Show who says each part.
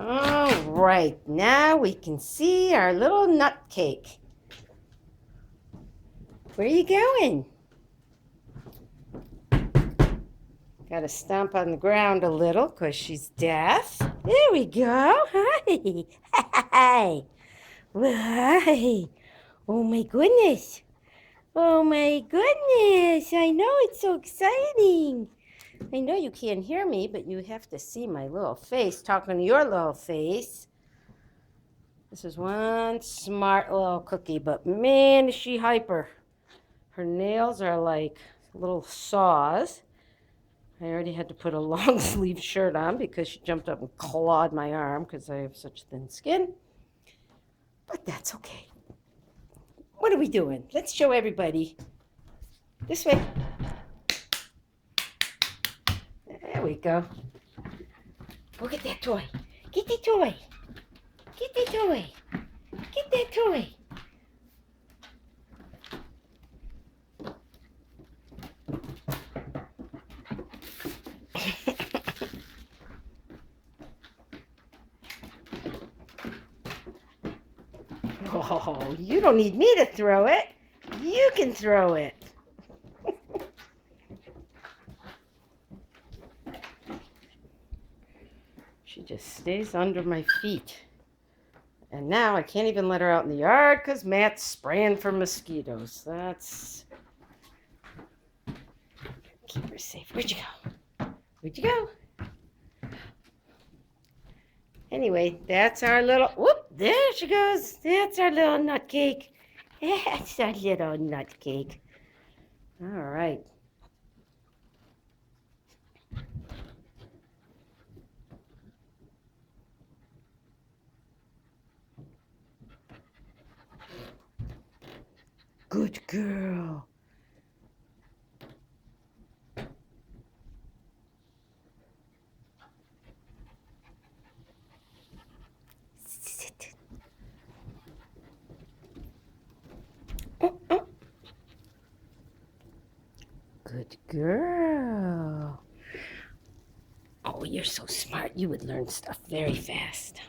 Speaker 1: All right, now we can see our little nut cake. Where are you going? Got to stomp on the ground a little because she's deaf. There we go. Hi. Hi. Hi. Oh my goodness. Oh my goodness. I know, it's so exciting. I know you can't hear me, but you have to see my little face talking to your little face. This is one smart little cookie, but man, is she hyper. Her nails are like little saws. I already had to put a long sleeve shirt on because she jumped up and clawed my arm because I have such thin skin. But that's okay. What are we doing? Let's show everybody. This way. There we go. Go get that toy. Get that toy. Get that toy. Get that toy. Oh, you don't need me to throw it. You can throw it. She just stays under my feet. And now I can't even let her out in the yard because Matt's spraying for mosquitoes. That's... Keep her safe. Where'd you go? Where'd you go? Anyway, that's our little... Whoop! There she goes. That's our little nut cake. That's our little nut cake. All right. Good girl. Sit. Oh. Good girl. Oh, you're so smart. You would learn stuff very fast.